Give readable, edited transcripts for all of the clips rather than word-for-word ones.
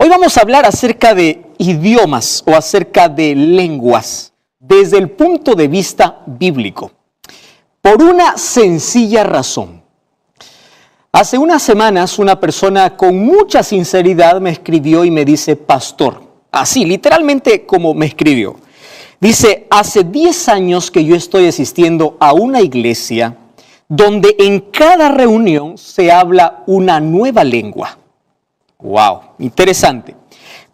Hoy vamos a hablar acerca de idiomas o acerca de lenguas desde el punto de vista bíblico, por una sencilla razón. Hace unas semanas una persona con mucha sinceridad me escribió y me dice, pastor, así literalmente como me escribió. Dice, hace 10 años que yo estoy asistiendo a una iglesia donde en cada reunión se habla una nueva lengua. ¡Wow! Interesante.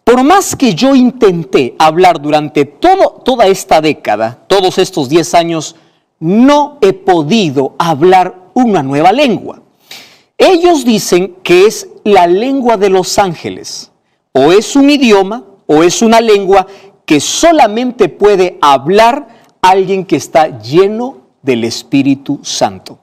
Por más que yo intenté hablar durante toda esta década, todos estos 10 años, no he podido hablar una nueva lengua. Ellos dicen que es la lengua de los ángeles. O es un idioma o es una lengua que solamente puede hablar alguien que está lleno del Espíritu Santo.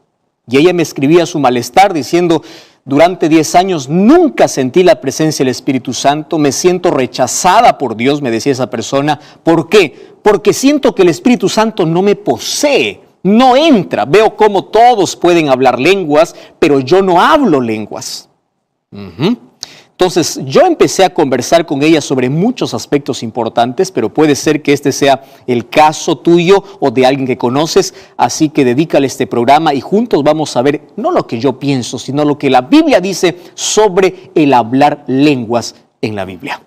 Y ella me escribía su malestar diciendo, durante 10 años nunca sentí la presencia del Espíritu Santo, me siento rechazada por Dios, me decía esa persona. ¿Por qué? Porque siento que el Espíritu Santo no me posee, no entra. Veo cómo todos pueden hablar lenguas, pero yo no hablo lenguas. Entonces yo empecé a conversar con ella sobre muchos aspectos importantes, pero puede ser que este sea el caso tuyo o de alguien que conoces, así que dedícale este programa y juntos vamos a ver no lo que yo pienso, sino lo que la Biblia dice sobre el hablar lenguas en la Biblia.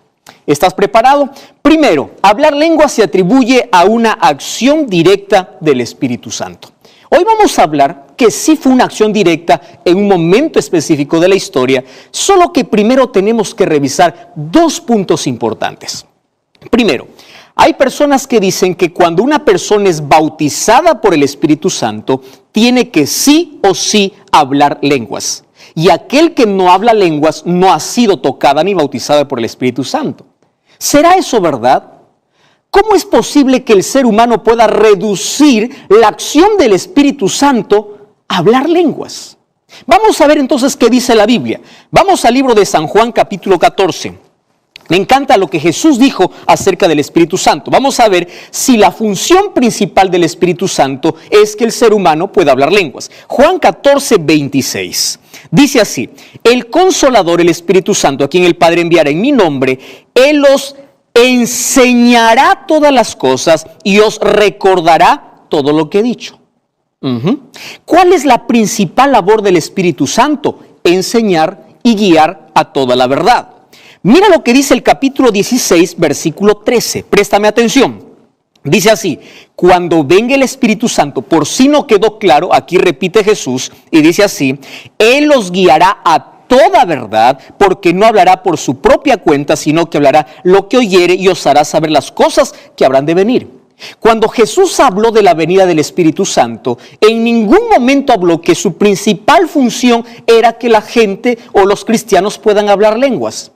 ¿Estás preparado? Primero, hablar lenguas se atribuye a una acción directa del Espíritu Santo. Hoy vamos a hablar que sí fue una acción directa en un momento específico de la historia, solo que primero tenemos que revisar 2 puntos importantes. Primero, hay personas que dicen que cuando una persona es bautizada por el Espíritu Santo, tiene que sí o sí hablar lenguas. Y aquel que no habla lenguas no ha sido tocada ni bautizada por el Espíritu Santo. ¿Será eso verdad? ¿Cómo es posible que el ser humano pueda reducir la acción del Espíritu Santo a hablar lenguas? Vamos a ver entonces qué dice la Biblia. Vamos al libro de San Juan capítulo 14. Me encanta lo que Jesús dijo acerca del Espíritu Santo. Vamos a ver si la función principal del Espíritu Santo es que el ser humano pueda hablar lenguas. Juan 14, 26. Dice así, el Consolador, el Espíritu Santo, a quien el Padre enviará en mi nombre, Él os enseñará todas las cosas y os recordará todo lo que he dicho. ¿Cuál es la principal labor del Espíritu Santo? Enseñar y guiar a toda la verdad. Mira lo que dice el capítulo 16, versículo 13. Préstame atención. Dice así, cuando venga el Espíritu Santo, por si no quedó claro, aquí repite Jesús y dice así, Él os guiará a toda verdad, porque no hablará por su propia cuenta, sino que hablará lo que oyere y os hará saber las cosas que habrán de venir. Cuando Jesús habló de la venida del Espíritu Santo, en ningún momento habló que su principal función era que la gente o los cristianos puedan hablar lenguas.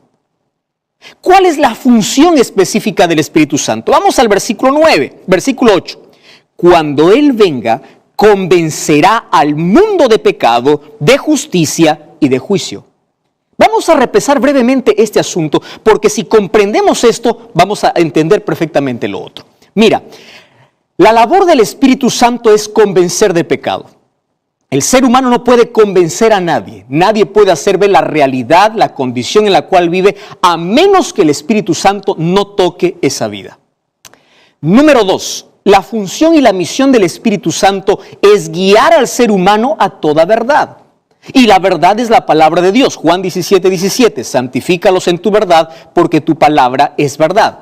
¿Cuál es la función específica del Espíritu Santo? Vamos al versículo 9, versículo 8. Cuando Él venga, convencerá al mundo de pecado, de justicia y de juicio. Vamos a repasar brevemente este asunto, porque si comprendemos esto, vamos a entender perfectamente lo otro. Mira, la labor del Espíritu Santo es convencer de pecado. El ser humano no puede convencer a nadie. Nadie puede hacer ver la realidad, la condición en la cual vive, a menos que el Espíritu Santo no toque esa vida. Número 2, la función y la misión del Espíritu Santo es guiar al ser humano a toda verdad. Y la verdad es la palabra de Dios. Juan 17, 17, santifícalos en tu verdad, porque tu palabra es verdad.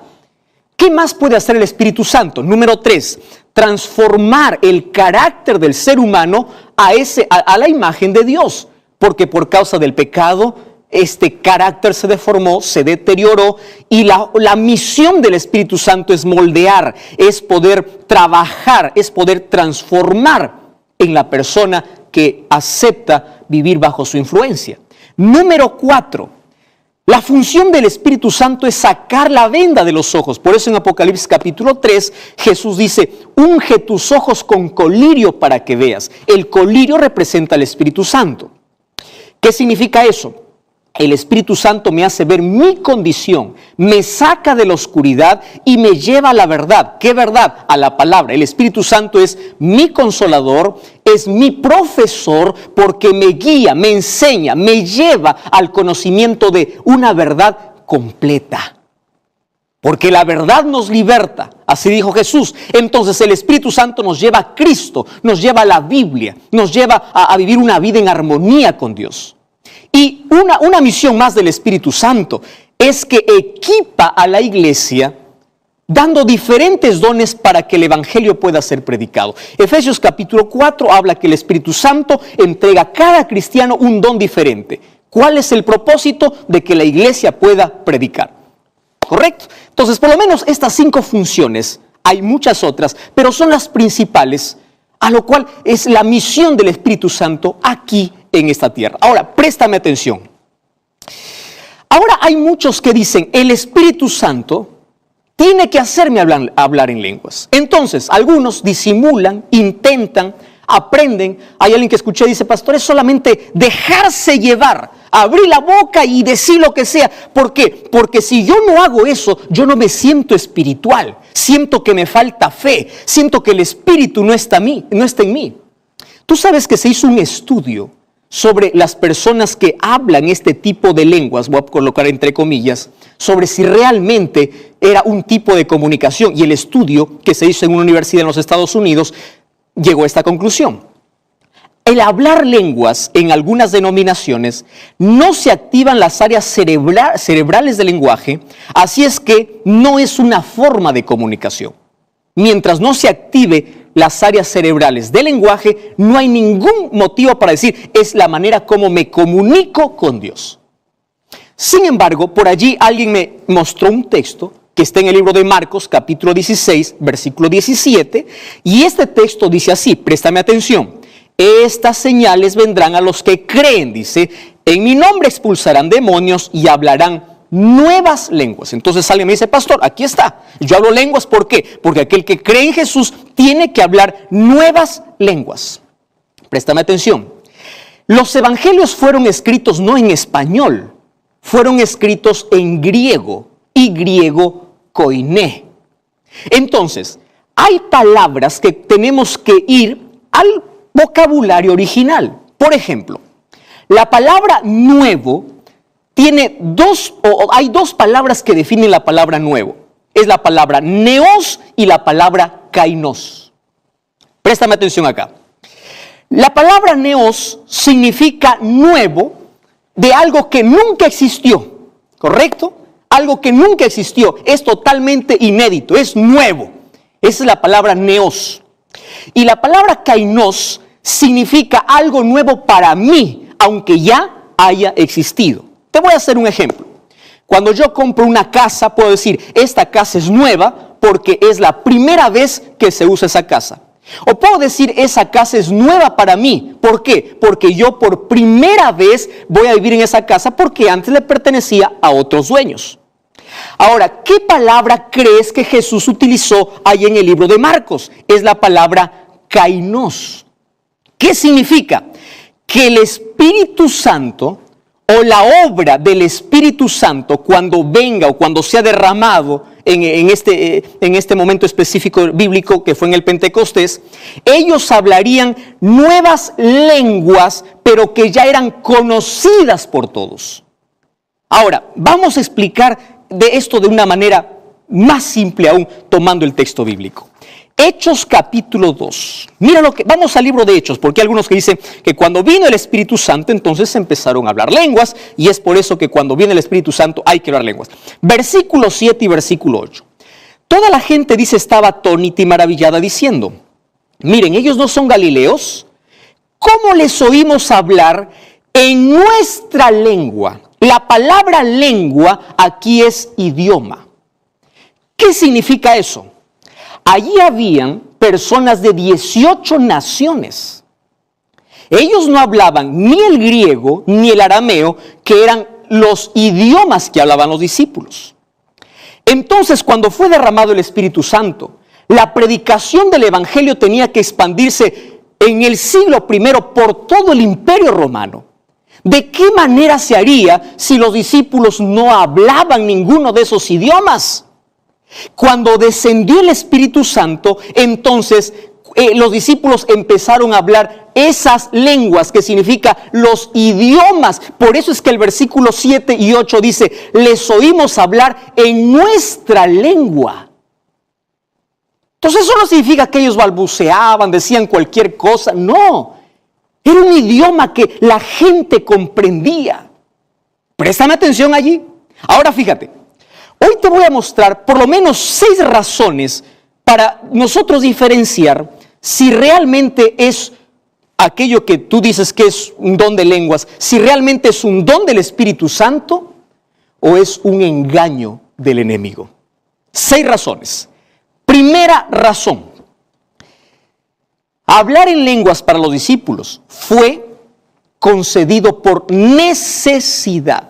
¿Qué más puede hacer el Espíritu Santo? Número 3, transformar el carácter del ser humano a la imagen de Dios. Porque por causa del pecado, este carácter se deformó, se deterioró. Y la misión del Espíritu Santo es moldear, es poder trabajar, es poder transformar en la persona que acepta vivir bajo su influencia. Número 4, la función del Espíritu Santo es sacar la venda de los ojos. Por eso en Apocalipsis capítulo 3, Jesús dice, unge tus ojos con colirio para que veas. El colirio representa al Espíritu Santo. ¿Qué significa eso? El Espíritu Santo me hace ver mi condición, me saca de la oscuridad y me lleva a la verdad. ¿Qué verdad? A la palabra. El Espíritu Santo es mi consolador, es mi profesor porque me guía, me enseña, me lleva al conocimiento de una verdad completa. Porque la verdad nos liberta, así dijo Jesús. Entonces el Espíritu Santo nos lleva a Cristo, nos lleva a la Biblia, nos lleva a vivir una vida en armonía con Dios. Y una misión más del Espíritu Santo es que equipa a la iglesia dando diferentes dones para que el Evangelio pueda ser predicado. Efesios capítulo 4 habla que el Espíritu Santo entrega a cada cristiano un don diferente. ¿Cuál es el propósito? De que la iglesia pueda predicar. ¿Correcto? Entonces, por lo menos estas 5 funciones, hay muchas otras, pero son las principales, a lo cual es la misión del Espíritu Santo aquí en esta tierra. Ahora, préstame atención. Ahora hay muchos que dicen, el Espíritu Santo tiene que hacerme hablar en lenguas. Entonces, algunos disimulan, intentan, aprenden. Hay alguien que escuché, dice, pastor, es solamente dejarse llevar, abrir la boca y decir lo que sea. ¿Por qué? Porque si yo no hago eso, yo no me siento espiritual. Siento que me falta fe. Siento que el Espíritu no está en mí. Tú sabes que se hizo un estudio sobre las personas que hablan este tipo de lenguas, voy a colocar entre comillas, sobre si realmente era un tipo de comunicación. Y el estudio que se hizo en una universidad en los Estados Unidos llegó a esta conclusión. El hablar lenguas en algunas denominaciones no se activan las áreas cerebrales del lenguaje, así es que no es una forma de comunicación. Mientras no se active las áreas cerebrales del lenguaje, no hay ningún motivo para decir es la manera como me comunico con Dios. Sin embargo, por allí alguien me mostró un texto que está en el libro de Marcos, capítulo 16, versículo 17, y este texto dice así, préstame atención, estas señales vendrán a los que creen, dice, en mi nombre expulsarán demonios y hablarán nuevas lenguas. Entonces alguien me dice, pastor, aquí está, yo hablo lenguas, ¿por qué? Porque aquel que cree en Jesús tiene que hablar nuevas lenguas. Préstame atención, los evangelios fueron escritos no en español, fueron escritos en griego, y griego koiné. Entonces, hay palabras que tenemos que ir al vocabulario original. Por ejemplo, la palabra nuevo hay dos palabras que definen la palabra nuevo. Es la palabra neos y la palabra kainos. Préstame atención acá. La palabra neos significa nuevo de algo que nunca existió, ¿correcto? Algo que nunca existió, es totalmente inédito, es nuevo. Esa es la palabra neos. Y la palabra kainos significa algo nuevo para mí, aunque ya haya existido. Te voy a hacer un ejemplo. Cuando yo compro una casa, puedo decir, esta casa es nueva porque es la primera vez que se usa esa casa. O puedo decir, esa casa es nueva para mí. ¿Por qué? Porque yo por primera vez voy a vivir en esa casa porque antes le pertenecía a otros dueños. Ahora, ¿qué palabra crees que Jesús utilizó ahí en el libro de Marcos? Es la palabra kainos. ¿Qué significa? Que el Espíritu Santo o la obra del Espíritu Santo cuando venga o cuando sea derramado en este momento específico bíblico que fue en el Pentecostés, ellos hablarían nuevas lenguas, pero que ya eran conocidas por todos. Ahora, vamos a explicar de esto de una manera más simple aún, tomando el texto bíblico. Hechos capítulo 2. Mira vamos al libro de Hechos, porque hay algunos que dicen que cuando vino el Espíritu Santo, entonces empezaron a hablar lenguas, y es por eso que cuando viene el Espíritu Santo hay que hablar lenguas. Versículo 7 y versículo 8. Toda la gente, dice, estaba atónita y maravillada diciendo, miren, ellos no son galileos, ¿cómo les oímos hablar en nuestra lengua? La palabra lengua aquí es idioma. ¿Qué significa eso? Allí habían personas de 18 naciones. Ellos no hablaban ni el griego ni el arameo, que eran los idiomas que hablaban los discípulos. Entonces, cuando fue derramado el Espíritu Santo, la predicación del Evangelio tenía que expandirse en el siglo I por todo el Imperio Romano. ¿De qué manera se haría si los discípulos no hablaban ninguno de esos idiomas? Cuando descendió el Espíritu Santo, entonces los discípulos empezaron a hablar esas lenguas, que significa los idiomas. Por eso es que el versículo 7 y 8 dice, les oímos hablar en nuestra lengua. Entonces eso no significa que ellos balbuceaban, decían cualquier cosa. No, era un idioma que la gente comprendía. Préstame atención allí. Ahora fíjate, hoy te voy a mostrar por lo menos 6 razones para nosotros diferenciar si realmente es aquello que tú dices que es un don de lenguas, si realmente es un don del Espíritu Santo o es un engaño del enemigo. 6 razones. Primera razón. Hablar en lenguas para los discípulos fue concedido por necesidad.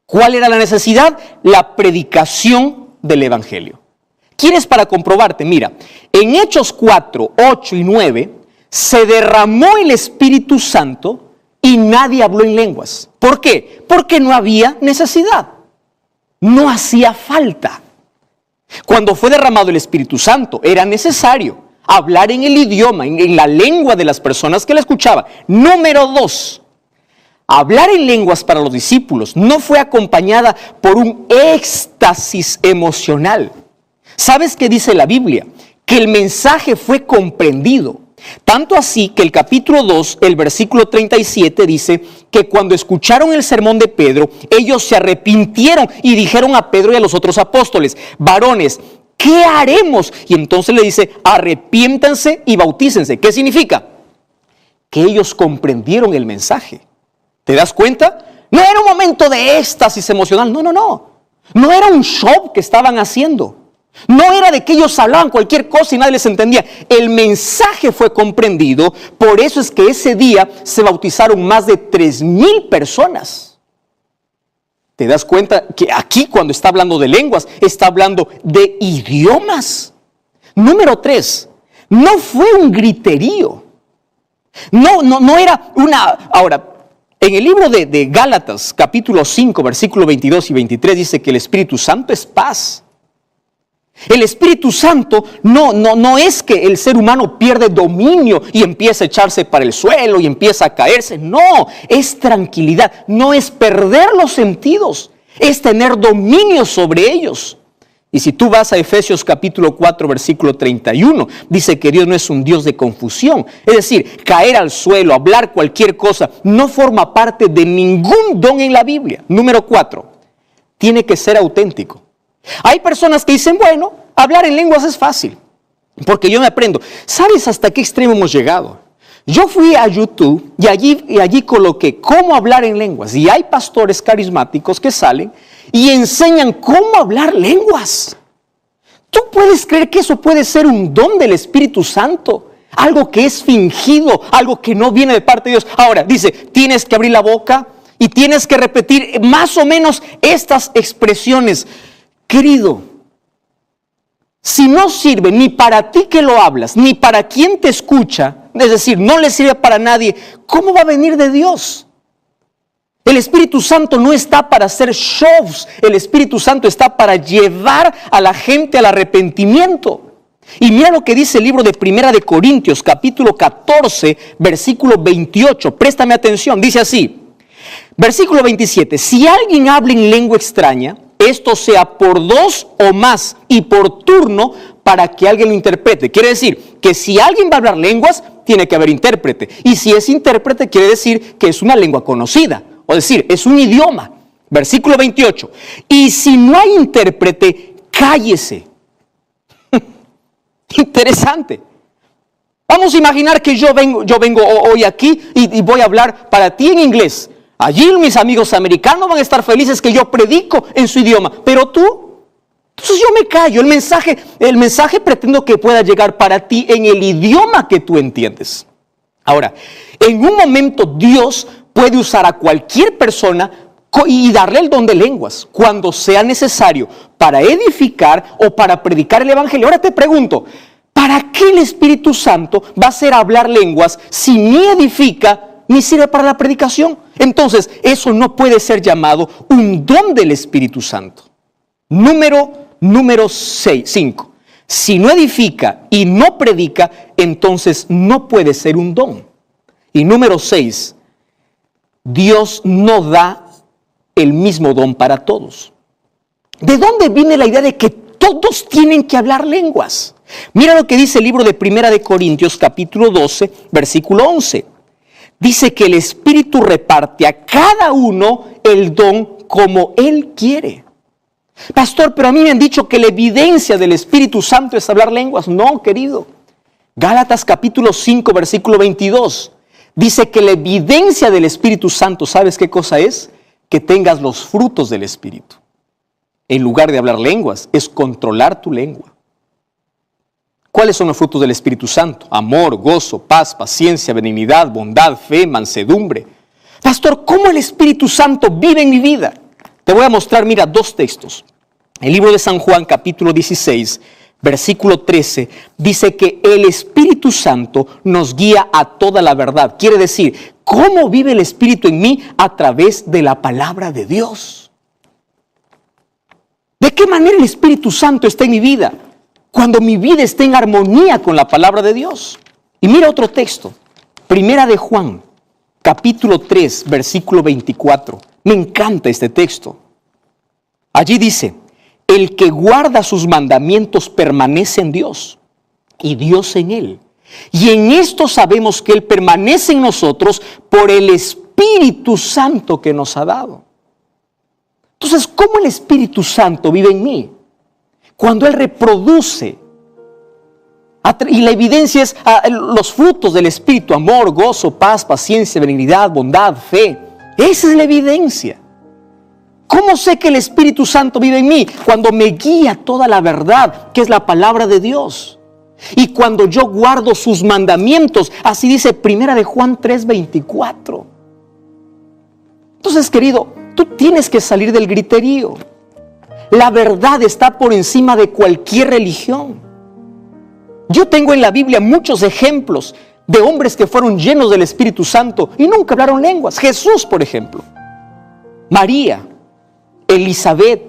¿Cuál era la necesidad? La predicación del Evangelio. ¿Quieres para comprobarte? Mira, en Hechos 4, 8 y 9 se derramó el Espíritu Santo y nadie habló en lenguas. ¿Por qué? Porque no había necesidad. No hacía falta. Cuando fue derramado el Espíritu Santo era necesario hablar en el idioma, en la lengua de las personas que la escuchaban. Número 2. Hablar en lenguas para los discípulos no fue acompañada por un éxtasis emocional. ¿Sabes qué dice la Biblia? Que el mensaje fue comprendido. Tanto así que el capítulo 2, el versículo 37 dice que cuando escucharon el sermón de Pedro, ellos se arrepintieron y dijeron a Pedro y a los otros apóstoles, varones, ¿qué haremos? Y entonces le dice, arrepiéntanse y bautícense. ¿Qué significa? Que ellos comprendieron el mensaje. ¿Te das cuenta? No era un momento de éxtasis emocional, no. No era un show que estaban haciendo. No era de que ellos hablaban cualquier cosa y nadie les entendía. El mensaje fue comprendido, por eso es que ese día se bautizaron más de 3,000 personas. ¿Te das cuenta que aquí cuando está hablando de lenguas, está hablando de idiomas? Número 3, no fue un griterío. No era una... Ahora, en el libro de Gálatas, capítulo 5, versículo 22 y 23, dice que el Espíritu Santo es paz. El Espíritu Santo no es que el ser humano pierde dominio y empieza a echarse para el suelo y empieza a caerse. No, es tranquilidad, no es perder los sentidos, es tener dominio sobre ellos. Y si tú vas a Efesios capítulo 4, versículo 31, dice que Dios no es un Dios de confusión. Es decir, caer al suelo, hablar cualquier cosa, no forma parte de ningún don en la Biblia. Número 4, tiene que ser auténtico. Hay personas que dicen, bueno, hablar en lenguas es fácil, porque yo me aprendo. ¿Sabes hasta qué extremo hemos llegado? Yo fui a YouTube y allí coloqué cómo hablar en lenguas. Y hay pastores carismáticos que salen y enseñan cómo hablar lenguas. ¿Tú puedes creer que eso puede ser un don del Espíritu Santo? Algo que es fingido, algo que no viene de parte de Dios. Ahora, dice, tienes que abrir la boca y tienes que repetir más o menos estas expresiones. Querido, si no sirve ni para ti que lo hablas, ni para quien te escucha, es decir, no le sirve para nadie, ¿cómo va a venir de Dios? El Espíritu Santo no está para hacer shows, el Espíritu Santo está para llevar a la gente al arrepentimiento. Y mira lo que dice el libro de Primera de Corintios, capítulo 14, versículo 28, préstame atención, dice así, versículo 27, si alguien habla en lengua extraña, esto sea por 2 o más y por turno para que alguien lo interprete. Quiere decir que si alguien va a hablar lenguas, tiene que haber intérprete. Y si es intérprete, quiere decir que es una lengua conocida. O decir, es un idioma. Versículo 28. Y si no hay intérprete, cállese. Interesante. Vamos a imaginar que yo vengo hoy aquí y voy a hablar para ti en inglés. Allí mis amigos americanos van a estar felices que yo predico en su idioma, pero tú, entonces yo me callo. El mensaje pretendo que pueda llegar para ti en el idioma que tú entiendes. Ahora, en un momento Dios puede usar a cualquier persona y darle el don de lenguas cuando sea necesario para edificar o para predicar el Evangelio. Ahora te pregunto, ¿para qué el Espíritu Santo va a hacer hablar lenguas si ni edifica ni sirve para la predicación? Entonces, eso no puede ser llamado un don del Espíritu Santo. Número 5. Si no edifica y no predica, entonces no puede ser un don. Y número 6, Dios no da el mismo don para todos. ¿De dónde viene la idea de que todos tienen que hablar lenguas? Mira lo que dice el libro de Primera de Corintios, capítulo 12, versículo 11. Dice que el Espíritu reparte a cada uno el don como Él quiere. Pastor, pero a mí me han dicho que la evidencia del Espíritu Santo es hablar lenguas. No, querido. Gálatas capítulo 5, versículo 22. Dice que la evidencia del Espíritu Santo, ¿sabes qué cosa es? Que tengas los frutos del Espíritu. En lugar de hablar lenguas, es controlar tu lengua. ¿Cuáles son los frutos del Espíritu Santo? Amor, gozo, paz, paciencia, benignidad, bondad, fe, mansedumbre. Pastor, ¿cómo el Espíritu Santo vive en mi vida? Te voy a mostrar, mira, 2 textos. El libro de San Juan, capítulo 16, versículo 13, dice que el Espíritu Santo nos guía a toda la verdad. Quiere decir, ¿cómo vive el Espíritu en mí? A través de la palabra de Dios. ¿De qué manera el Espíritu Santo está en mi vida? Cuando mi vida está en armonía con la palabra de Dios. Y mira otro texto, Primera de Juan, capítulo 3, versículo 24. Me encanta este texto. Allí dice, el que guarda sus mandamientos permanece en Dios y Dios en él. Y en esto sabemos que Él permanece en nosotros por el Espíritu Santo que nos ha dado. Entonces, ¿cómo el Espíritu Santo vive en mí? Cuando Él reproduce, y la evidencia es los frutos del Espíritu, amor, gozo, paz, paciencia, benignidad, bondad, fe. Esa es la evidencia. ¿Cómo sé que el Espíritu Santo vive en mí? Cuando me guía toda la verdad, que es la palabra de Dios. Y cuando yo guardo sus mandamientos, así dice Primera de Juan 3:24. Entonces, querido, tú tienes que salir del griterío. La verdad está por encima de cualquier religión. Yo tengo en la Biblia muchos ejemplos de hombres que fueron llenos del Espíritu Santo y nunca hablaron lenguas. Jesús, por ejemplo. María, Elizabeth,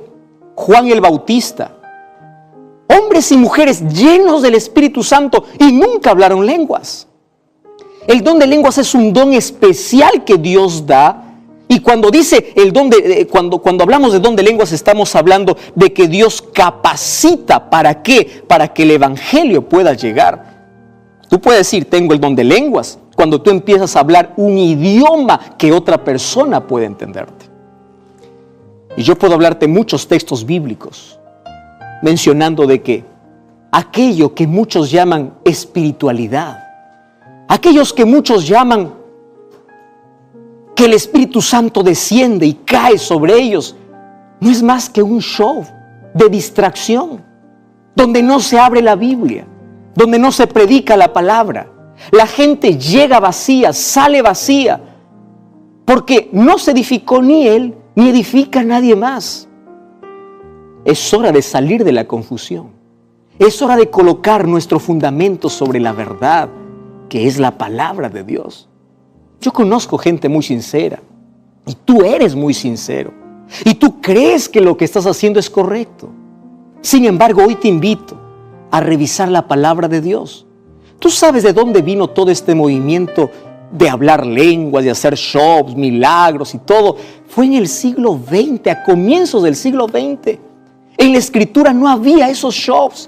Juan el Bautista. Hombres y mujeres llenos del Espíritu Santo y nunca hablaron lenguas. El don de lenguas es un don especial que Dios da. Y cuando dice el don cuando hablamos de don de lenguas, estamos hablando de que Dios capacita. ¿Para qué? Para que el evangelio pueda llegar. Tú puedes decir, tengo el don de lenguas, cuando tú empiezas a hablar un idioma que otra persona puede entenderte. Y yo puedo hablarte muchos textos bíblicos mencionando de que aquello que muchos llaman espiritualidad, aquellos que muchos llaman que el Espíritu Santo desciende y cae sobre ellos, no es más que un show de distracción, donde no se abre la Biblia, donde no se predica la palabra. La gente llega vacía, sale vacía, porque no se edificó ni él, ni edifica a nadie más. Es hora de salir de la confusión. Es hora de colocar nuestro fundamento sobre la verdad, que es la palabra de Dios. Yo conozco gente muy sincera, y tú eres muy sincero, y tú crees que lo que estás haciendo es correcto. Sin embargo, hoy te invito a revisar la palabra de Dios. Tú sabes de dónde vino todo este movimiento de hablar lenguas, de hacer shows, milagros y todo. Fue en el siglo XX, a comienzos del siglo XX. En la Escritura no había esos shows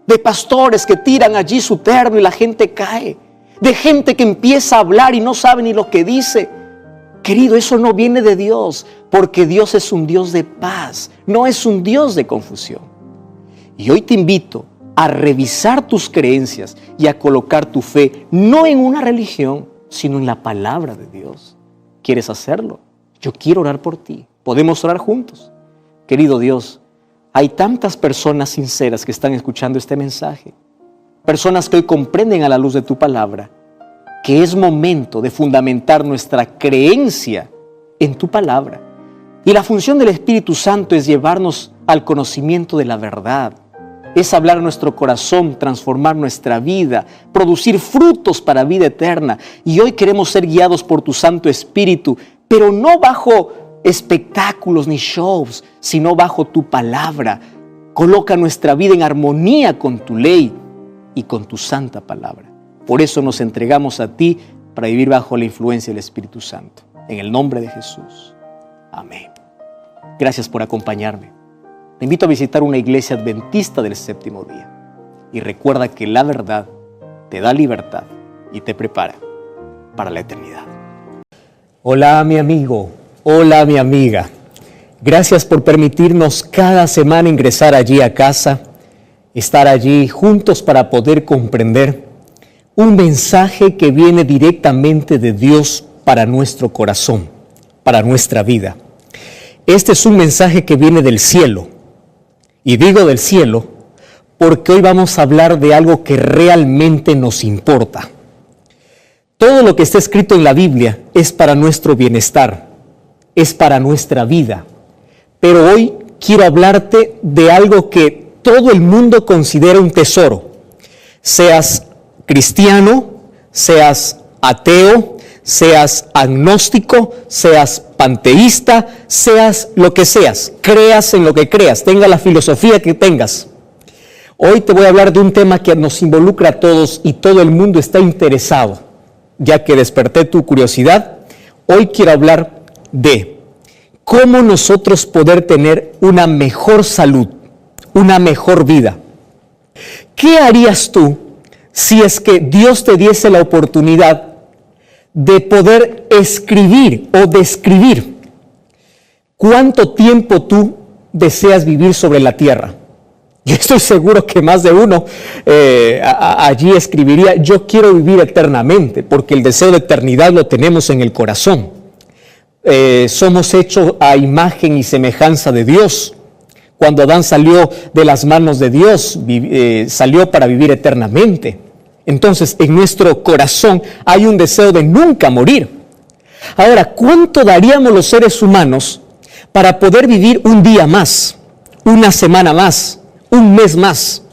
de pastores que tiran allí su terno y la gente cae. De gente que empieza a hablar y no sabe ni lo que dice. Querido, eso no viene de Dios, porque Dios es un Dios de paz, no es un Dios de confusión. Y hoy te invito a revisar tus creencias y a colocar tu fe no en una religión, sino en la palabra de Dios. ¿Quieres hacerlo? Yo quiero orar por ti. ¿Podemos orar juntos? Querido Dios, hay tantas personas sinceras que están escuchando este mensaje. Personas que hoy comprenden a la luz de tu palabra que es momento de fundamentar nuestra creencia en tu palabra. Y la función del Espíritu Santo es llevarnos al conocimiento de la verdad. Es hablar a nuestro corazón, transformar nuestra vida, producir frutos para vida eterna. Y hoy queremos ser guiados por tu Santo Espíritu, pero no bajo espectáculos ni shows, sino bajo tu palabra, Coloca nuestra vida en armonía con tu ley y con tu santa palabra. Por eso nos entregamos a ti para vivir bajo la influencia del Espíritu Santo. En el nombre de Jesús. Amén. Gracias por acompañarme. Te invito a visitar una iglesia adventista del séptimo día. Y recuerda que la verdad te da libertad y te prepara para la eternidad. Hola mi amigo, hola mi amiga. Gracias por permitirnos cada semana ingresar allí a casa, estar allí juntos para poder comprender un mensaje que viene directamente de Dios para nuestro corazón, para nuestra vida. Este es un mensaje que viene del cielo. Y digo del cielo porque hoy vamos a hablar de algo que realmente nos importa. Todo lo que está escrito en la Biblia es para nuestro bienestar, es para nuestra vida. Pero hoy quiero hablarte de algo que todo el mundo considera un tesoro. Seas cristiano, seas ateo, seas agnóstico, seas panteísta, seas lo que seas, creas en lo que creas, tenga la filosofía que tengas. Hoy te voy a hablar de un tema que nos involucra a todos y todo el mundo está interesado. Ya que desperté tu curiosidad, hoy quiero hablar de cómo nosotros poder tener una mejor salud, una mejor vida. ¿Qué harías tú si es que Dios te diese la oportunidad de poder escribir o describir cuánto tiempo tú deseas vivir sobre la tierra? Yo estoy seguro que más de uno allí escribiría: yo quiero vivir eternamente, porque el deseo de eternidad lo tenemos en el corazón. Somos hechos a imagen y semejanza de Dios. Cuando Adán salió de las manos de Dios, salió para vivir eternamente. Entonces, en nuestro corazón hay un deseo de nunca morir. Ahora, ¿cuánto daríamos los seres humanos para poder vivir un día más, una semana más, un mes más?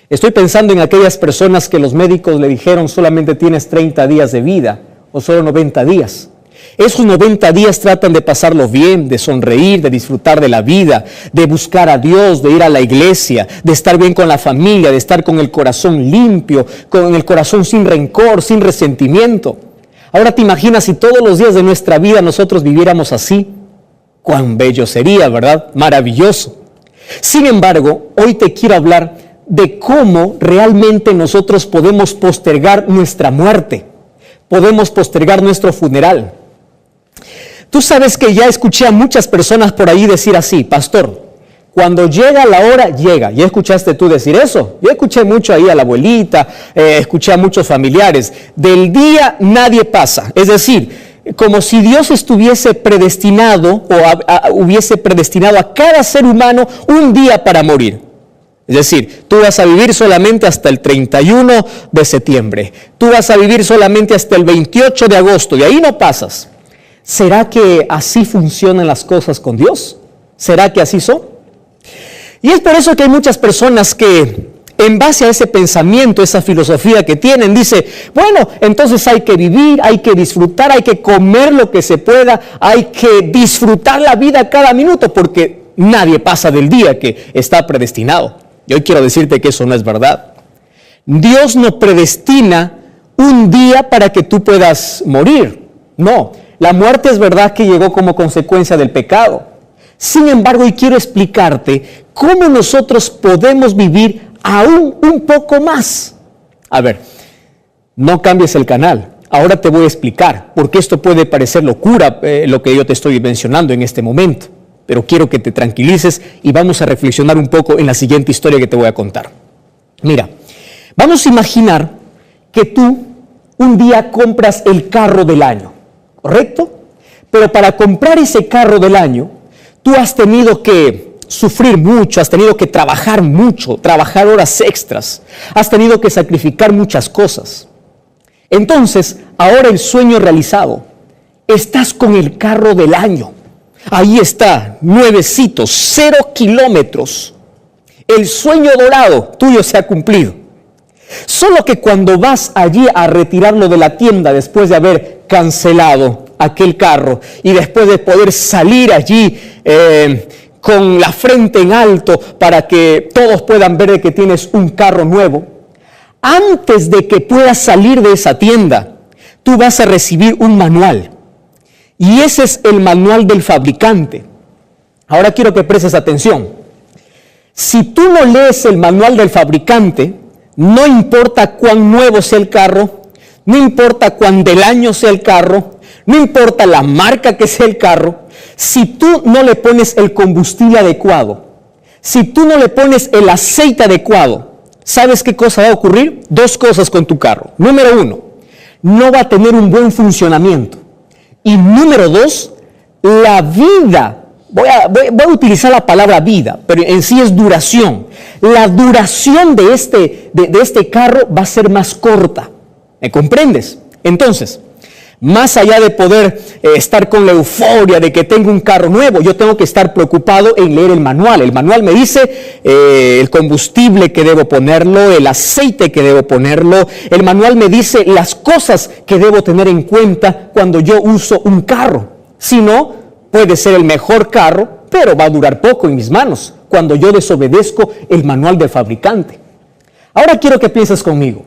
Estoy pensando en aquellas personas que los médicos le dijeron solamente tienes 30 días de vida o solo 90 días. Esos 90 días tratan de pasarlo bien, de sonreír, de disfrutar de la vida, de buscar a Dios, de ir a la iglesia, de estar bien con la familia, de estar con el corazón limpio, con el corazón sin rencor, sin resentimiento. Ahora te imaginas si todos los días de nuestra vida nosotros viviéramos así. Cuán bello sería, ¿verdad? Maravilloso. Sin embargo, hoy te quiero hablar de cómo realmente nosotros podemos postergar nuestra muerte, podemos postergar nuestro funeral. Tú sabes que ya escuché a muchas personas por ahí decir así: pastor, cuando llega la hora, llega. ¿Ya escuchaste tú decir eso? Yo escuché mucho ahí a la abuelita, escuché a muchos familiares. Del día nadie pasa. Es decir, como si Dios estuviese predestinado o hubiese predestinado a cada ser humano un día para morir. Es decir, tú vas a vivir solamente hasta el 31 de septiembre. Tú vas a vivir solamente hasta el 28 de agosto. De ahí no pasas. ¿Será que así funcionan las cosas con Dios? ¿Será que así son? Y es por eso que hay muchas personas que, en base a ese pensamiento, esa filosofía que tienen, dice: bueno, entonces hay que vivir, hay que disfrutar, hay que comer lo que se pueda, hay que disfrutar la vida cada minuto, porque nadie pasa del día que está predestinado. Y hoy quiero decirte que eso no es verdad. Dios no predestina un día para que tú puedas morir. No, la muerte es verdad que llegó como consecuencia del pecado. Sin embargo, hoy quiero explicarte cómo nosotros podemos vivir aún un poco más. A ver, no cambies el canal. Ahora te voy a explicar, porque esto puede parecer locura, lo que yo te estoy mencionando en este momento. Pero quiero que te tranquilices y vamos a reflexionar un poco en la siguiente historia que te voy a contar. Mira, vamos a imaginar que tú un día compras el carro del año, ¿correcto? Pero para comprar ese carro del año, tú has tenido que sufrir mucho, has tenido que trabajar mucho, trabajar horas extras, has tenido que sacrificar muchas cosas. Entonces, ahora el sueño realizado, estás con el carro del año. Ahí está, nuevecito, 0 kilómetros. El sueño dorado tuyo se ha cumplido. Solo que cuando vas allí a retirarlo de la tienda después de haber cancelado aquel carro y después de poder salir allí con la frente en alto para que todos puedan ver que tienes un carro nuevo. Antes de que puedas salir de esa tienda, tú vas a recibir un manual. Y ese es el manual del fabricante. Ahora quiero que prestes atención. Si tú no lees el manual del fabricante, no importa cuán nuevo sea el carro, no importa cuán del año sea el carro, no importa la marca que sea el carro, si tú no le pones el combustible adecuado, si tú no le pones el aceite adecuado, ¿sabes qué cosa va a ocurrir? Dos cosas con tu carro. Número uno, no va a tener un buen funcionamiento. Y número dos, la vida, voy a utilizar la palabra vida, pero en sí es duración. La duración de este carro va a ser más corta. ¿Me comprendes? Entonces, más allá de poder estar con la euforia de que tengo un carro nuevo, yo tengo que estar preocupado en leer el manual. El manual me dice el combustible que debo ponerlo, el aceite que debo ponerlo. El manual me dice las cosas que debo tener en cuenta cuando yo uso un carro. Si no, puede ser el mejor carro, pero va a durar poco en mis manos cuando yo desobedezco el manual del fabricante. Ahora quiero que pienses conmigo.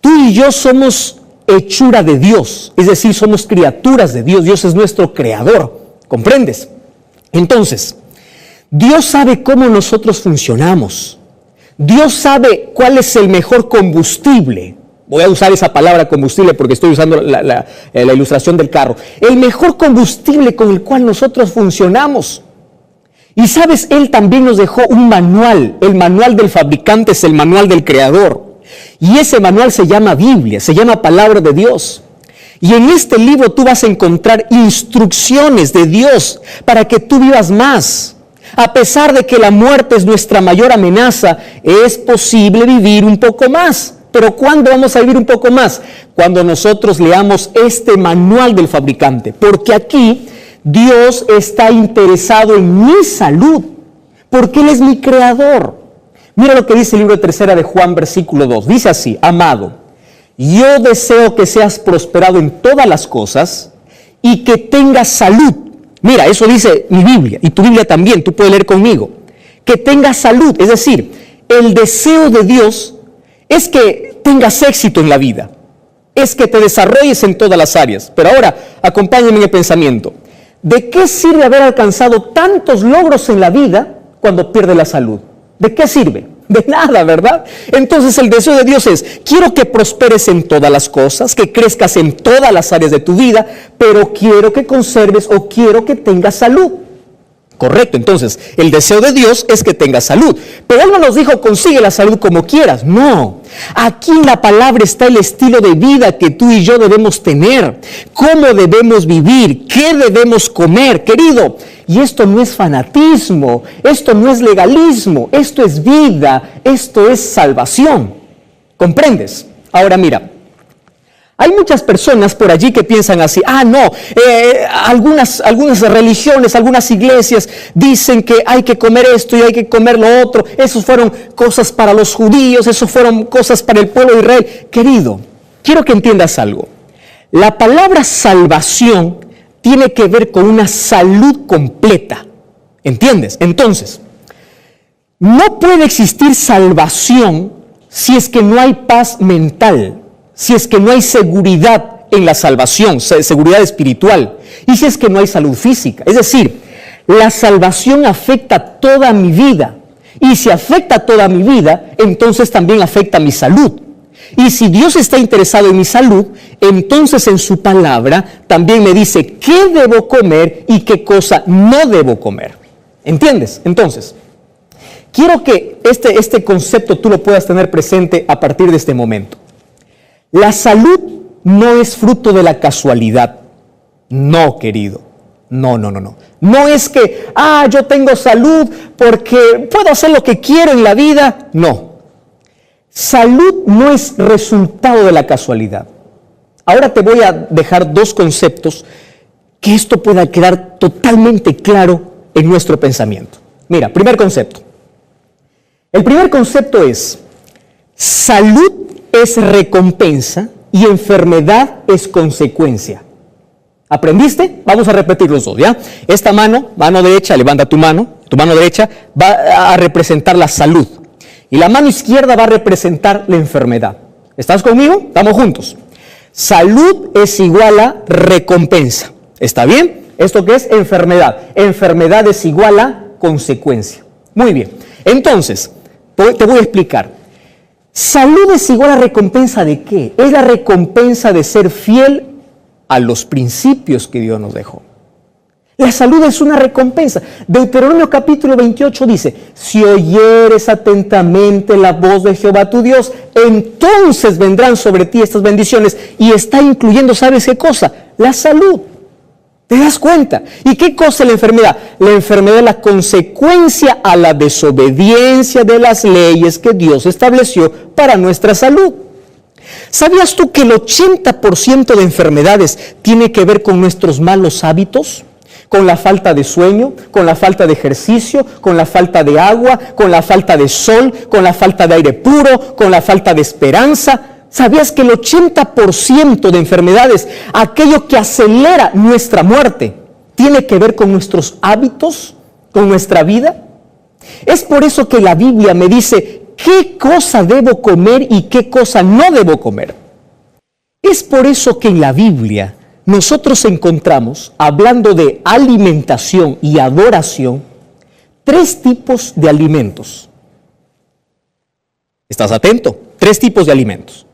Tú y yo somos hechura de Dios, es decir, somos criaturas de Dios. Dios es nuestro creador, ¿comprendes? Entonces, Dios sabe cómo nosotros funcionamos. Dios sabe cuál es el mejor combustible. Voy a usar esa palabra combustible porque estoy usando la ilustración del carro. El mejor combustible con el cual nosotros funcionamos. Y sabes, Él también nos dejó un manual. El manual del fabricante es el manual del creador. Y ese manual se llama Biblia, se llama Palabra de Dios. Y en este libro tú vas a encontrar instrucciones de Dios para que tú vivas más. A pesar de que la muerte es nuestra mayor amenaza, es posible vivir un poco más. Pero ¿cuándo vamos a vivir un poco más? Cuando nosotros leamos este manual del fabricante. Porque aquí Dios está interesado en mi salud, porque Él es mi creador. Mira lo que dice el libro de 3 de Juan, versículo 2. Dice así: amado, yo deseo que seas prosperado en todas las cosas y que tengas salud. Mira, eso dice mi Biblia y tu Biblia también, tú puedes leer conmigo. Que tengas salud, es decir, el deseo de Dios es que tengas éxito en la vida, es que te desarrolles en todas las áreas. Pero ahora, acompáñame en el pensamiento. ¿De qué sirve haber alcanzado tantos logros en la vida cuando pierdes la salud? ¿De qué sirve? De nada, ¿verdad? Entonces el deseo de Dios es: quiero que prosperes en todas las cosas, que crezcas en todas las áreas de tu vida, pero quiero que conserves o quiero que tengas salud. Correcto, entonces el deseo de Dios es que tengas salud. Pero Él no nos dijo consigue la salud como quieras, no. Aquí en la palabra está el estilo de vida que tú y yo debemos tener, cómo debemos vivir, qué debemos comer, querido. Y esto no es fanatismo, esto no es legalismo, esto es vida, esto es salvación. ¿Comprendes? Ahora mira. Hay muchas personas por allí que piensan así: algunas religiones, algunas iglesias dicen que hay que comer esto y hay que comer lo otro. Esos fueron cosas para los judíos, esos fueron cosas para el pueblo de Israel. Querido, quiero que entiendas algo. La palabra salvación tiene que ver con una salud completa. ¿Entiendes? Entonces, no puede existir salvación si es que no hay paz mental, si es que no hay seguridad en la salvación, seguridad espiritual, y si es que no hay salud física. Es decir, la salvación afecta toda mi vida, y si afecta toda mi vida, entonces también afecta mi salud. Y si Dios está interesado en mi salud, entonces en su palabra también me dice qué debo comer y qué cosa no debo comer. ¿Entiendes? Entonces, quiero que este concepto tú lo puedas tener presente a partir de este momento. La salud no es fruto de la casualidad. No, querido. No. No es que, yo tengo salud porque puedo hacer lo que quiero en la vida. No. Salud no es resultado de la casualidad. Ahora te voy a dejar dos conceptos que esto pueda quedar totalmente claro en nuestro pensamiento. Mira, primer concepto. El primer concepto es: salud es recompensa y enfermedad es consecuencia. ¿Aprendiste? Vamos a repetir los dos, ¿ya? Esta mano derecha, levanta tu mano tu mano derecha va a representar la salud y la mano izquierda va a representar la enfermedad. ¿Estás conmigo? Estamos juntos. Salud es igual a recompensa. ¿Está bien? ¿Esto qué es? Enfermedad. Enfermedad es igual a consecuencia. Muy bien. Entonces, te voy a explicar. Salud es igual a recompensa ¿de qué? Es la recompensa de ser fiel a los principios que Dios nos dejó. La salud es una recompensa. Deuteronomio capítulo 28 dice, si oyeres atentamente la voz de Jehová tu Dios, entonces vendrán sobre ti estas bendiciones. Y está incluyendo, ¿sabes qué cosa? La salud. ¿Te das cuenta? ¿Y qué cosa es la enfermedad? La enfermedad es la consecuencia a la desobediencia de las leyes que Dios estableció para nuestra salud. ¿Sabías tú que el 80% de enfermedades tiene que ver con nuestros malos hábitos? Con la falta de sueño, con la falta de ejercicio, con la falta de agua, con la falta de sol, con la falta de aire puro, con la falta de esperanza. ¿Sabías que el 80% de enfermedades, aquello que acelera nuestra muerte, tiene que ver con nuestros hábitos, con nuestra vida? Es por eso que la Biblia me dice qué cosa debo comer y qué cosa no debo comer. Es por eso que en la Biblia nosotros encontramos, hablando de alimentación y adoración, 3 tipos de alimentos. ¿Estás atento? 3 tipos de alimentos.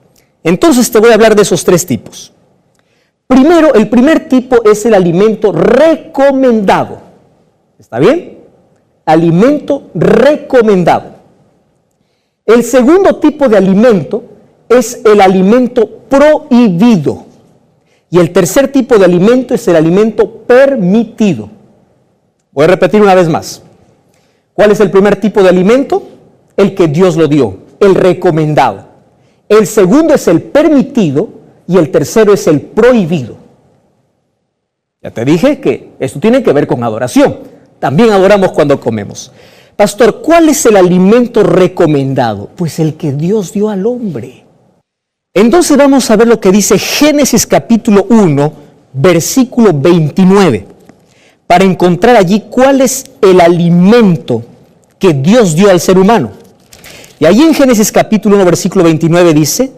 Entonces te voy a hablar de esos 3 tipos. Primero, el primer tipo es el alimento recomendado. ¿Está bien? Alimento recomendado. El segundo tipo de alimento es el alimento prohibido. Y el tercer tipo de alimento es el alimento permitido. Voy a repetir una vez más. ¿Cuál es el primer tipo de alimento? El que Dios lo dio, el recomendado. El segundo es el permitido y el tercero es el prohibido. Ya te dije que esto tiene que ver con adoración. También adoramos cuando comemos. Pastor, ¿cuál es el alimento recomendado? Pues el que Dios dio al hombre. Entonces vamos a ver lo que dice Génesis capítulo 1, versículo 29, para encontrar allí cuál es el alimento que Dios dio al ser humano. Y allí en Génesis capítulo 1, versículo 29 dice,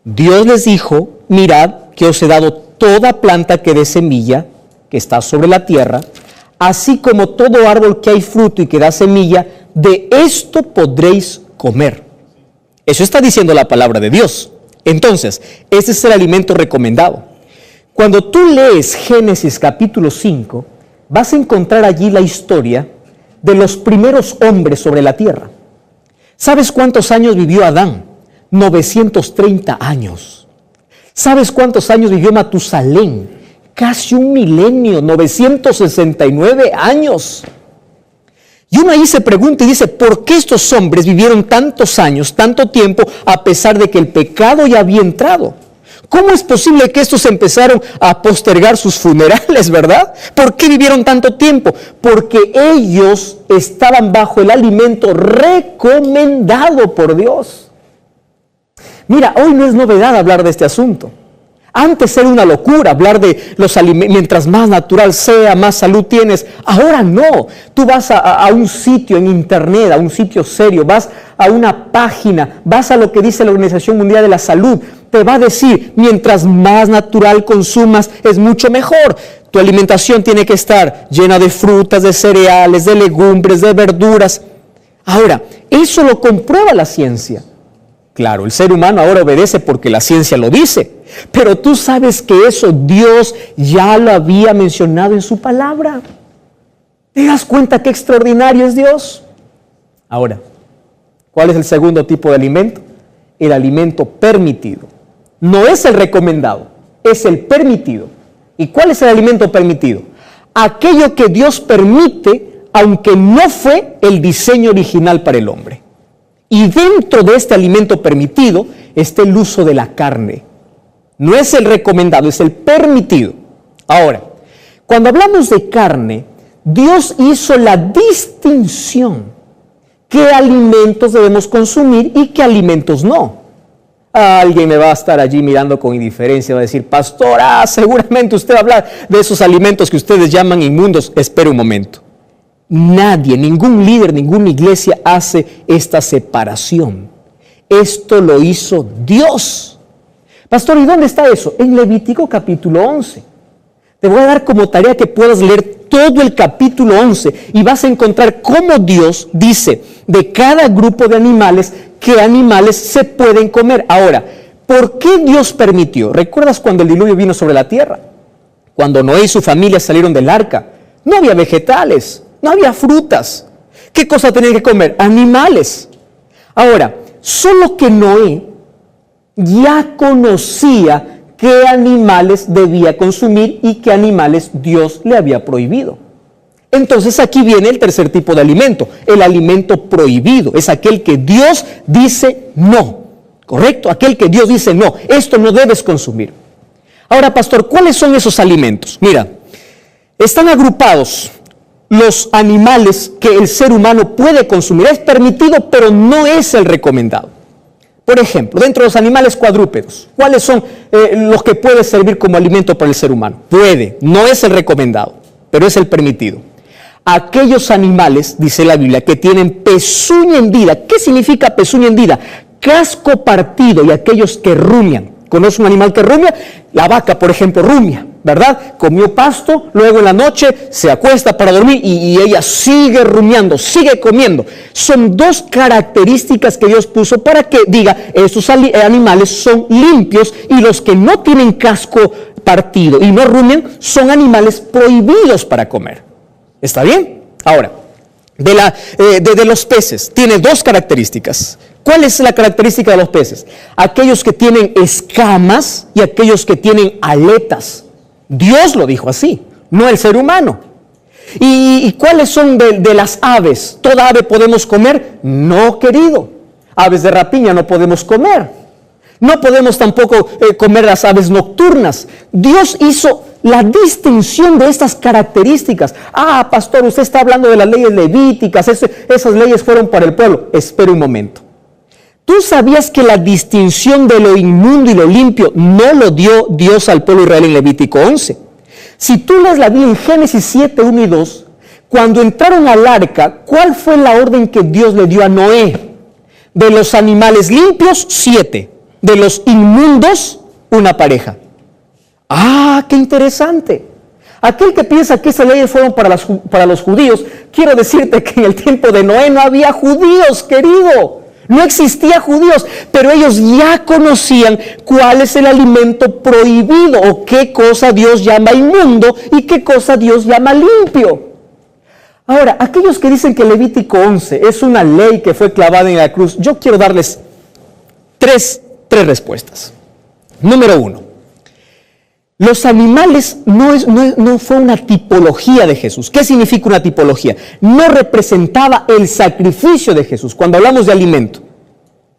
Dios les dijo, mirad que os he dado toda planta que dé semilla, que está sobre la tierra, así como todo árbol que hay fruto y que da semilla, de esto podréis comer. Eso está diciendo la palabra de Dios. Entonces, ese es el alimento recomendado. Cuando tú lees Génesis capítulo 5, vas a encontrar allí la historia de los primeros hombres sobre la tierra. ¿Sabes cuántos años vivió Adán? 930 años. ¿Sabes cuántos años vivió Matusalén? Casi 1 milenio, 969 años. Y uno ahí se pregunta y dice, ¿por qué estos hombres vivieron tantos años, tanto tiempo, a pesar de que el pecado ya había entrado? ¿Cómo es posible que estos empezaron a postergar sus funerales, verdad? ¿Por qué vivieron tanto tiempo? Porque ellos estaban bajo el alimento recomendado por Dios. Mira, hoy no es novedad hablar de este asunto. Antes era una locura hablar de los alimentos, mientras más natural sea, más salud tienes. Ahora no. Tú vas a un sitio en internet, a un sitio serio, vas a una página, vas a lo que dice la Organización Mundial de la Salud. Te va a decir, mientras más natural consumas, es mucho mejor. Tu alimentación tiene que estar llena de frutas, de cereales, de legumbres, de verduras. Ahora, eso lo comprueba la ciencia. Claro, el ser humano ahora obedece porque la ciencia lo dice, pero tú sabes que eso Dios ya lo había mencionado en su palabra. ¿Te das cuenta qué extraordinario es Dios? Ahora, ¿cuál es el segundo tipo de alimento? El alimento permitido. No es el recomendado, es el permitido. ¿Y cuál es el alimento permitido? Aquello que Dios permite, aunque no fue el diseño original para el hombre. Y dentro de este alimento permitido está el uso de la carne. No es el recomendado, es el permitido. Ahora, cuando hablamos de carne, Dios hizo la distinción. ¿Qué alimentos debemos consumir y qué alimentos no? Alguien me va a estar allí mirando con indiferencia, va a decir, pastor, seguramente usted va a hablar de esos alimentos que ustedes llaman inmundos. Espere un momento. Nadie, ningún líder, ninguna iglesia hace esta separación. Esto lo hizo Dios. Pastor, ¿y dónde está eso? En Levítico capítulo 11. Te voy a dar como tarea que puedas leer todo el capítulo 11 y vas a encontrar cómo Dios dice de cada grupo de animales qué animales se pueden comer. Ahora, ¿por qué Dios permitió? ¿Recuerdas cuando el diluvio vino sobre la tierra? Cuando Noé y su familia salieron del arca, no había vegetales, no había frutas. ¿Qué cosa tenían que comer? Animales. Ahora, solo que Noé ya conocía qué animales debía consumir y qué animales Dios le había prohibido. Entonces aquí viene el tercer tipo de alimento, el alimento prohibido. Es aquel que Dios dice no, ¿correcto? Aquel que Dios dice no, esto no debes consumir. Ahora, pastor, ¿cuáles son esos alimentos? Mira, están agrupados los animales que el ser humano puede consumir. Es permitido, pero no es el recomendado. Por ejemplo, dentro de los animales cuadrúpedos, ¿cuáles son los que pueden servir como alimento para el ser humano? Puede, no es el recomendado, pero es el permitido. Aquellos animales, dice la Biblia, que tienen pezuña hendida. ¿Qué significa pezuña hendida? Casco partido, y aquellos que rumian. ¿Conoce un animal que rumia? La vaca, por ejemplo, rumia, ¿verdad? Comió pasto, luego en la noche se acuesta para dormir y ella sigue rumiando, sigue comiendo. Son dos características que Dios puso para que diga, estos animales son limpios, y los que no tienen casco partido y no rumian son animales prohibidos para comer. ¿Está bien? Ahora, de los peces, tiene dos características. ¿Cuál es la característica de los peces? Aquellos que tienen escamas y aquellos que tienen aletas. Dios lo dijo así, no el ser humano. ¿Y cuáles son de las aves? ¿Toda ave podemos comer? No, querido. Aves de rapiña no podemos comer. No podemos tampoco comer las aves nocturnas. Dios hizo la distinción de estas características. Ah, pastor, usted está hablando de las leyes levíticas, esas leyes fueron para el pueblo. Espera un momento. ¿Tú sabías que la distinción de lo inmundo y lo limpio no lo dio Dios al pueblo de Israel en Levítico 11? Si tú lees la Biblia en Génesis 7, 1 y 2, cuando entraron al arca, ¿cuál fue la orden que Dios le dio a Noé? De los animales limpios, 7. De los inmundos, una pareja. ¡Ah, qué interesante! Aquel que piensa que esas leyes fueron para los judíos, quiero decirte que en el tiempo de Noé no había judíos, querido. No existía judíos, pero ellos ya conocían cuál es el alimento prohibido o qué cosa Dios llama inmundo y qué cosa Dios llama limpio. Ahora, aquellos que dicen que Levítico 11 es una ley que fue clavada en la cruz, yo quiero darles tres respuestas. Número 1. Los animales no fue una tipología de Jesús. ¿Qué significa una tipología? No representaba el sacrificio de Jesús. Cuando hablamos de alimento,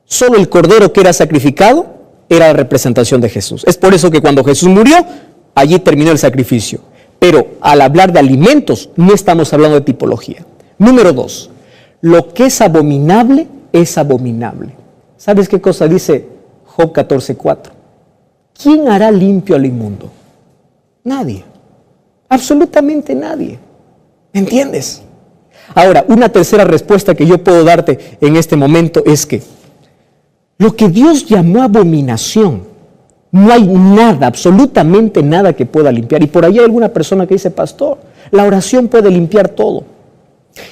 solo el cordero que era sacrificado era la representación de Jesús. Es por eso que cuando Jesús murió, allí terminó el sacrificio. Pero al hablar de alimentos, no estamos hablando de tipología. Número 2, lo que es abominable es abominable. ¿Sabes qué cosa dice Job 14:4? ¿Quién hará limpio al inmundo? Nadie. Absolutamente nadie. ¿Entiendes? Ahora, una tercera respuesta que yo puedo darte en este momento es que lo que Dios llamó abominación, no hay nada, absolutamente nada que pueda limpiar. Y por ahí hay alguna persona que dice, pastor, la oración puede limpiar todo.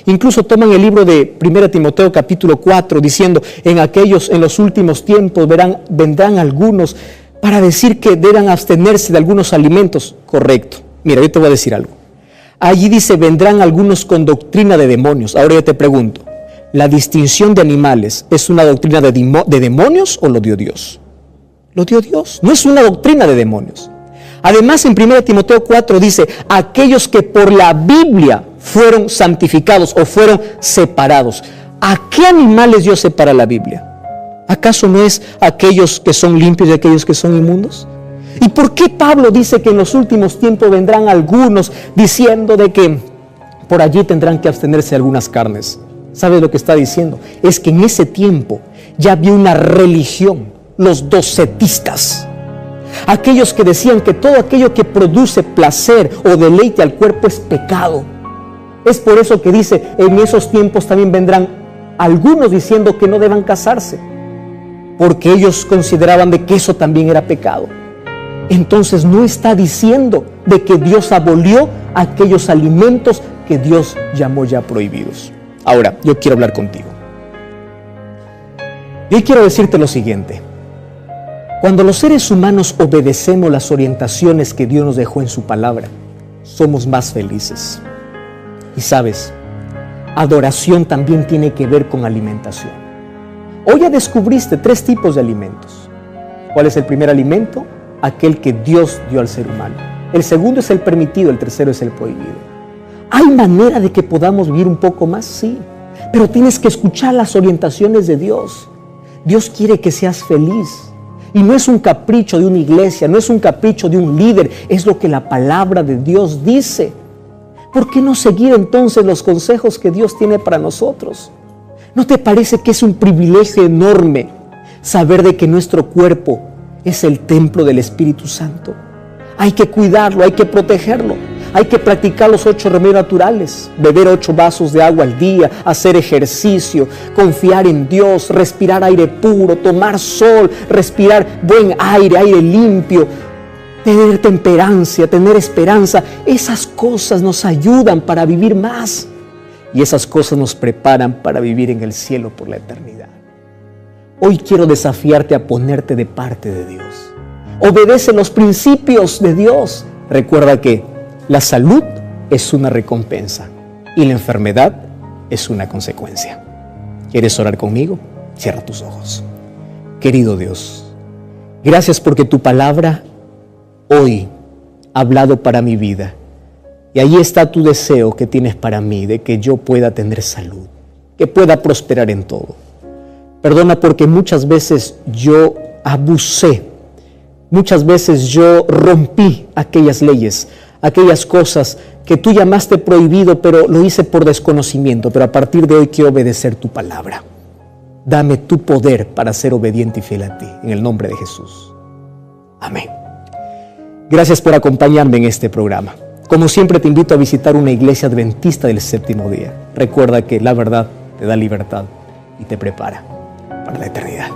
Incluso toman el libro de 1 Timoteo capítulo 4 diciendo, en los últimos tiempos vendrán algunos para decir que deban abstenerse de algunos alimentos. Correcto. Mira, yo te voy a decir algo. Allí dice, vendrán algunos con doctrina de demonios. Ahora yo te pregunto, ¿la distinción de animales es una doctrina de demonios o lo dio Dios? Lo dio Dios. No es una doctrina de demonios. Además, en 1 Timoteo 4 dice, aquellos que por la Biblia fueron santificados o fueron separados. ¿A qué animales Dios separa la Biblia? ¿Acaso no es aquellos que son limpios y aquellos que son inmundos? ¿Y por qué Pablo dice que en los últimos tiempos vendrán algunos diciendo de que por allí tendrán que abstenerse de algunas carnes? ¿Sabes lo que está diciendo? Es que en ese tiempo ya había una religión, los docetistas. Aquellos que decían que todo aquello que produce placer o deleite al cuerpo es pecado. Es por eso que dice, en esos tiempos también vendrán algunos diciendo que no deban casarse, porque ellos consideraban de que eso también era pecado. Entonces no está diciendo de que Dios abolió aquellos alimentos que Dios llamó ya prohibidos. Ahora, yo quiero hablar contigo. Yo quiero decirte lo siguiente. Cuando los seres humanos obedecemos las orientaciones que Dios nos dejó en su palabra, somos más felices. Y sabes, adoración también tiene que ver con alimentación. Hoy ya descubriste 3 tipos de alimentos. ¿Cuál es el primer alimento? Aquel que Dios dio al ser humano. El segundo es el permitido, el tercero es el prohibido. ¿Hay manera de que podamos vivir un poco más? Sí, pero tienes que escuchar las orientaciones de Dios. Dios quiere que seas feliz. Y no es un capricho de una iglesia, no es un capricho de un líder, es lo que la palabra de Dios dice. ¿Por qué no seguir entonces los consejos que Dios tiene para nosotros? ¿No te parece que es un privilegio enorme saber de que nuestro cuerpo es el templo del Espíritu Santo? Hay que cuidarlo, hay que protegerlo. Hay que practicar los 8 remedios naturales, beber 8 vasos de agua al día, hacer ejercicio, confiar en Dios, respirar aire puro, tomar sol, respirar buen aire, aire limpio, tener temperancia, tener esperanza. Esas cosas nos ayudan para vivir más y esas cosas nos preparan para vivir en el cielo por la eternidad. Hoy quiero desafiarte a ponerte de parte de Dios. Obedece los principios de Dios. Recuerda que la salud es una recompensa y la enfermedad es una consecuencia. ¿Quieres orar conmigo? Cierra tus ojos. Querido Dios, gracias porque tu palabra hoy ha hablado para mi vida. Y ahí está tu deseo que tienes para mí, de que yo pueda tener salud, que pueda prosperar en todo. Perdona porque muchas veces yo abusé, muchas veces yo rompí aquellas leyes, aquellas cosas que tú llamaste prohibido, pero lo hice por desconocimiento. Pero a partir de hoy quiero obedecer tu palabra. Dame tu poder para ser obediente y fiel a ti, en el nombre de Jesús. Amén. Gracias por acompañarme en este programa. Como siempre te invito a visitar una iglesia adventista del 7º día. Recuerda que la verdad te da libertad y te prepara para la eternidad.